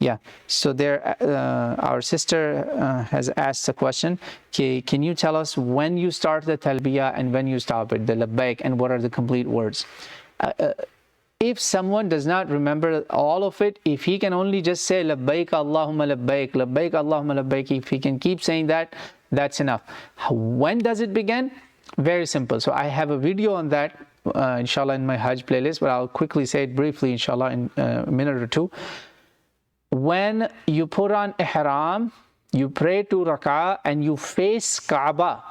Yeah, so there, our sister has asked a question. Can you tell us when you start the talbiyah and when you stop it, the labbaik, and what are the complete words? If someone does not remember all of it, if he can only just say Labbaik Allahumma Labbayk, Labbaik Allahumma Labbayk, if he can keep saying that, that's enough. When does it begin? Very simple. So I have a video on that, inshallah, in my Hajj playlist, but I'll quickly say it briefly, inshallah, in a minute or two. When you put on ihram, you pray 2 rak'ah and you face Kaaba,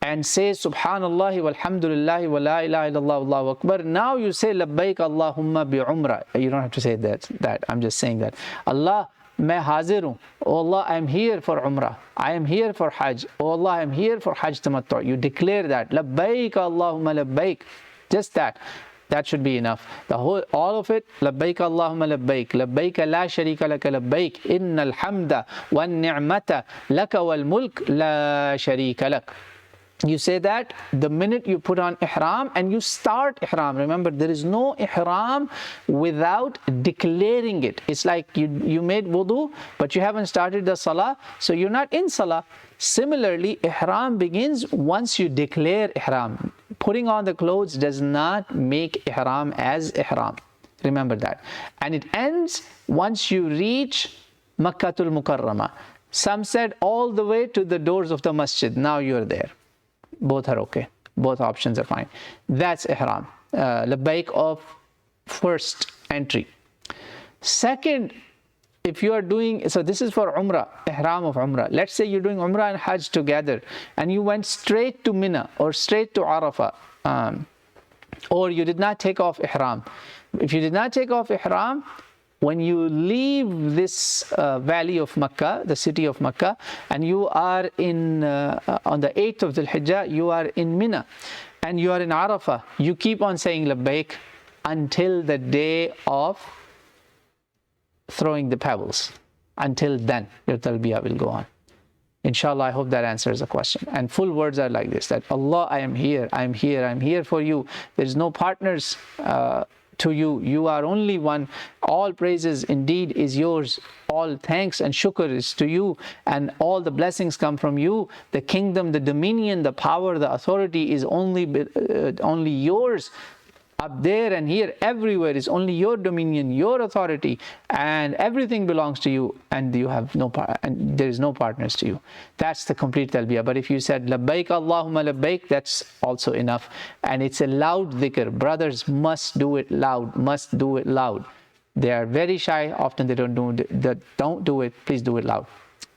and say Subhanallah walhamdulillah wa la ilaha illallah Allahu Akbar. Now you say Labbaik Allahumma bi Umrah. You don't have to say that. I'm just saying that. Allah, मैं हाजिर हूँ. Oh Allah, I am here for Umrah. I am here for Hajj. Oh Allah, I am here for Hajj Tamattu. You declare that. Labbaik Allahumma Labbaik. Just that. That should be enough. All of it, Labbaik Allahumma Labbaik, Labbaik la sharika laka Labbaik, innal hamda wan ni'mata laka wal mulk la sharika lak. You say that the minute you put on ihram and you start ihram. Remember, there is no ihram without declaring it. It's like you made wudu, but you haven't started the salah, so you're not in salah. Similarly, ihram begins once you declare ihram. Putting on the clothes does not make ihram as ihram. Remember that. And it ends once you reach Makkatul Mukarramah. Some said all the way to the doors of the masjid. Now you're there. Both are okay. Both options are fine. That's ihram. Labbaik of first entry. Second, if you are doing, so this is for Umrah, ihram of Umrah. Let's say you're doing Umrah and Hajj together and you went straight to Mina or straight to Arafah, or you did not take off ihram. If you did not take off ihram, when you leave this valley of Makkah, the city of Makkah, and you are in on the 8th of Dhul Hijjah, you are in Mina and you are in Arafah, you keep on saying Labbaik until the day of throwing the pebbles. Until then, your talbiyah will go on. Inshallah, I hope that answers the question. And full words are like this, that Allah, I am here, I am here, I am here for you. There is no partners to you. You are only one. All praises indeed is yours. All thanks and shukr is to you. And all the blessings come from you. The kingdom, the dominion, the power, the authority is only yours. Up there and here, everywhere is only your dominion, your authority, and everything belongs to you, and you have and there is no partners to you. That's the complete talbiyah. But if you said Labbaik Allahumma Labbaik, that's also enough, and it's a loud dhikr. Brothers must do it loud. Must do it loud. They are very shy. Often they don't do it. Please do it loud.